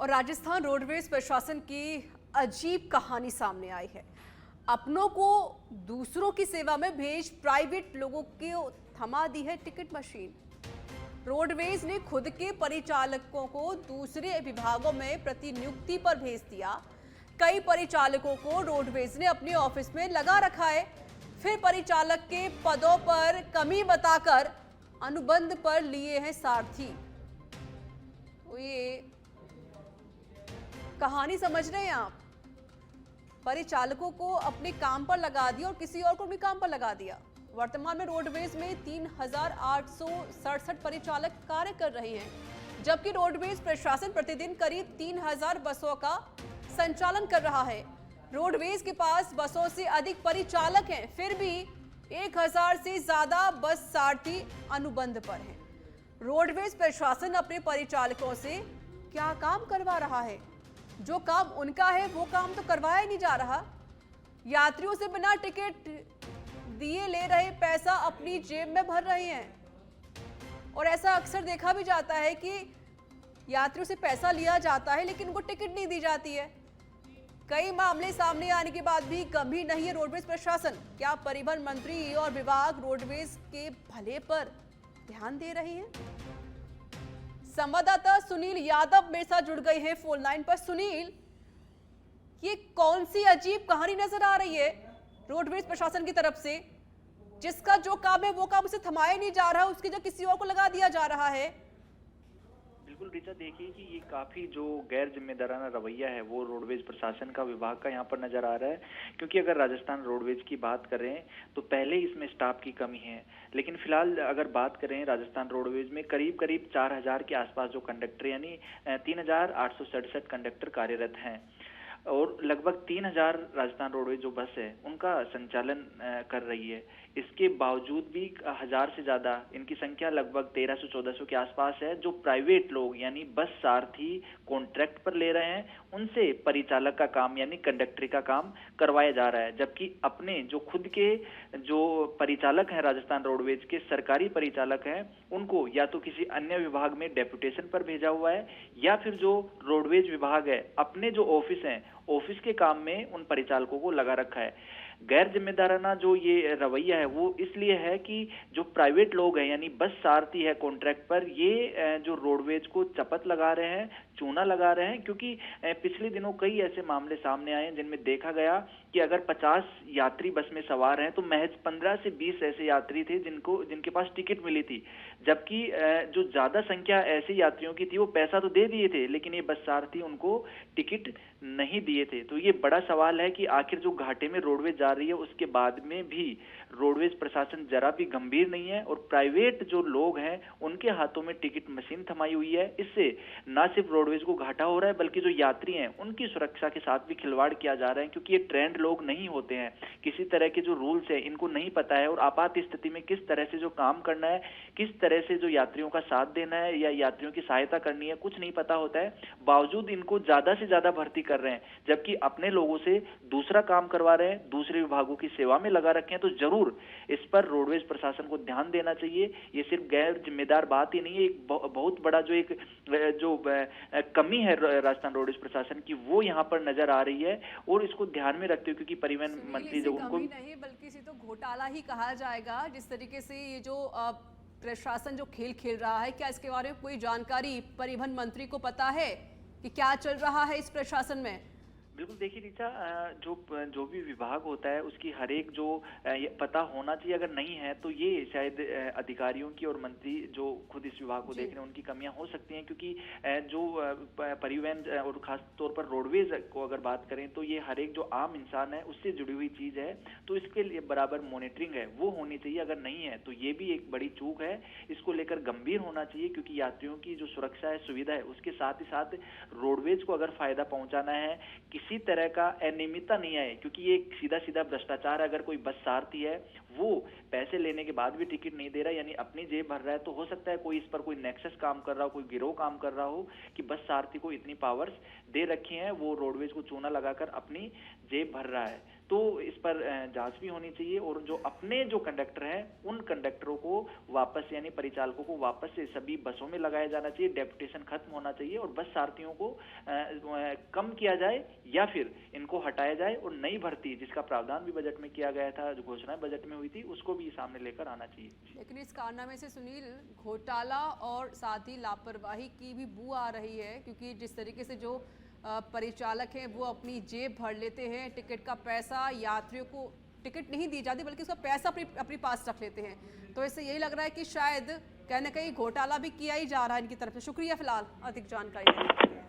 और राजस्थान रोडवेज प्रशासन की अजीब कहानी सामने आई है। अपनों को दूसरों की सेवा में भेज प्राइवेट लोगों को थमा दी है टिकट मशीन। रोडवेज ने खुद के परिचालकों को दूसरे विभागों में प्रतिनियुक्ति पर भेज दिया। कई परिचालकों को रोडवेज ने अपने ऑफिस में लगा रखा है, फिर परिचालक के पदों पर कमी बताकर अनुबंध पर लिए हैं सारथी। तो ये कहानी समझ रहे हैं आप? परिचालकों को अपने काम पर लगा दिया और किसी और को भी काम पर लगा दिया। वर्तमान में रोडवेज में 3,867 परिचालक कार्य कर रहे हैं, जबकि रोडवेज प्रशासन प्रतिदिन करीब 3,000 बसों का संचालन कर रहा है। रोडवेज के पास बसों से अधिक परिचालक हैं, फिर भी 1,000 से ज्यादा बस सारथी अनुबंध पर हैं। रोडवेज प्रशासन अपने परिचालकों से क्या काम करवा रहा है? जो काम उनका है वो काम तो करवाया ही नहीं जा रहा। यात्रियों से बिना टिकट दिए ले रहे पैसा अपनी जेब में भर रहे हैं। और ऐसा अक्सर देखा भी जाता है कि यात्रियों से पैसा लिया जाता है लेकिन उनको टिकट नहीं दी जाती है। कई मामले सामने आने के बाद भी गंभीर नहीं है रोडवेज प्रशासन। क्या परिवहन मंत्री और विभाग रोडवेज के भले पर ध्यान दे रहे हैं? संवाददाता सुनील यादव मेरे साथ जुड़ गए हैं फोन लाइन पर। सुनील, ये कौन सी अजीब कहानी नजर आ रही है रोडवेज प्रशासन की तरफ से, जिसका जो काम है वो काम उसे थमाया नहीं जा रहा, उसकी जगह किसी और को लगा दिया जा रहा है? बिल्कुल ऋचा, देखिए कि ये काफी जो गैर जिम्मेदाराना रवैया है वो रोडवेज प्रशासन का, विभाग का यहाँ पर नजर आ रहा है। क्योंकि अगर राजस्थान रोडवेज की बात करें तो पहले इसमें स्टाफ की कमी है, लेकिन फिलहाल अगर बात करें राजस्थान रोडवेज में करीब करीब 4,000 के आसपास जो कंडक्टर यानी 3,867 कंडक्टर कार्यरत हैं और लगभग 3,000 राजस्थान रोडवेज जो बस है उनका संचालन कर रही है। इसके बावजूद भी 1,000 से ज्यादा इनकी संख्या लगभग 1,300-1,400 के आसपास है जो प्राइवेट लोग यानी बस सारथी कॉन्ट्रैक्ट पर ले रहे हैं, उनसे परिचालक का काम यानी कंडक्टरी का काम करवाया जा रहा है। जबकि अपने जो खुद के जो परिचालक हैं राजस्थान रोडवेज के सरकारी परिचालक हैं उनको या तो किसी अन्य विभाग में डेपुटेशन पर भेजा हुआ है या फिर जो रोडवेज विभाग है अपने जो ऑफिस हैं ऑफिस के काम में उन परिचालकों को लगा रखा है। गैर जिम्मेदाराना जो ये रवैया है वो इसलिए है कि जो प्राइवेट लोग हैं यानी बस सारथी है कॉन्ट्रैक्ट पर, ये जो रोडवेज को चपत लगा रहे हैं, चूना लगा रहे हैं। क्योंकि पिछले दिनों कई ऐसे मामले सामने आए हैं जिनमें देखा गया कि अगर 50 यात्री बस में सवार हैं तो महज 15 से 20 ऐसे यात्री थे जिनके पास टिकट मिली थी। जबकि जो ज्यादा संख्या ऐसे यात्रियों की थी वो पैसा तो दे दिए थे लेकिन ये बस सारथी उनको टिकट नहीं दिए थे। तो ये बड़ा सवाल है कि आखिर जो घाटे में रोडवेज जा रही है उसके बाद में भी रोडवेज प्रशासन जरा भी गंभीर नहीं है और प्राइवेट जो लोग हैं उनके हाथों में टिकट मशीन थमाई हुई है। इससे न सिर्फ रोडवेज को घाटा हो रहा है बल्कि जो यात्री हैं उनकी सुरक्षा के साथ भी खिलवाड़ किया जा रहा है। क्योंकि ये ट्रेंड लोग नहीं होते हैं, किसी तरह के जो रूल्स है इनको नहीं पता है और आपात स्थिति में किस तरह से जो काम करना है, किस तरह से जो यात्रियों का साथ देना है या यात्रियों की सहायता करनी है, कुछ नहीं पता होता है। बावजूद इनको ज्यादा से ज्यादा भर्ती कर रहे हैं, जबकि अपने लोगों से दूसरा काम करवा रहे हैं, दूसरे विभागों की सेवा में लगा रखे हैं। तो जरूर इस पर रोडवेज प्रशासन को ध्यान देना चाहिए। ये सिर्फ गैर जिम्मेदार बात ही नहीं है, एक बहुत बड़ा जो कमी है राजस्थान रोडवेज प्रशासन की वो यहाँ पर नजर आ रही है। और इसको ध्यान में रखते हुए क्योंकि परिवहन मंत्री जो उनको नहीं बल्कि इसे तो घोटाला ही कहा जाएगा। जिस तरीके से ये जो प्रशासन जो खेल खेल रहा है, क्या इसके बारे में कोई जानकारी परिवहन मंत्री को पता है कि क्या चल रहा है इस प्रशासन में? बिल्कुल, देखिए रीचा, जो भी विभाग होता है उसकी हर एक जो पता होना चाहिए। अगर नहीं है तो ये शायद अधिकारियों की और मंत्री जो खुद इस विभाग को देख रहे हैं उनकी कमियां हो सकती हैं। क्योंकि जो परिवहन और खास तौर पर रोडवेज को अगर बात करें तो ये हर एक जो आम इंसान है उससे जुड़ी हुई चीज है, तो इसके लिए बराबर मॉनिटरिंग है वो होनी चाहिए। अगर नहीं है तो ये भी एक बड़ी चूक है, इसको लेकर गंभीर होना चाहिए। क्योंकि यात्रियों की जो सुरक्षा है, सुविधा है, उसके साथ ही साथ रोडवेज को अगर फायदा पहुंचाना है, किसी तरह का अनियमितता नहीं आए। क्योंकि ये सीधा सीधा भ्रष्टाचार है। अगर कोई बस सारथी है वो पैसे लेने के बाद भी टिकट नहीं दे रहा यानी अपनी जेब भर रहा है, तो हो सकता है कोई इस पर कोई नेक्सस काम कर रहा हो, कोई गिरोह काम कर रहा हो कि बस सारथी को इतनी पावर्स दे रखी हैं, वो रोडवेज को चूना लगाकर अपनी जेब भर रहा है। तो इस पर जांच भी होनी चाहिए और जो अपने जो कंडक्टर हैं उन कंडक्टरों को वापस यानी परिचालकों को वापस से सभी बसों में लगाया जाना चाहिए, डेपुटेशन खत्म होना चाहिए और बस सारथियों को कम किया जाए या फिर इनको हटाया जाए और नई भर्ती जिसका प्रावधान भी बजट में किया गया था, जो घोषणा बजट में हुई थी, उसको भी सामने लेकर आना चाहिए। लेकिन इस कारनामे से सुनील घोटाला और साथ ही लापरवाही की भी बू आ रही है, क्योंकि जिस तरीके से जो परिचालक हैं वो अपनी जेब भर लेते हैं, टिकट का पैसा यात्रियों को टिकट नहीं दी जाती बल्कि उसका पैसा अपने पास रख लेते हैं। तो इससे यही लग रहा है कि शायद कहीं ना कहीं घोटाला भी किया ही जा रहा है इनकी तरफ से। शुक्रिया फिलहाल अधिक जानकारी देने के लिए।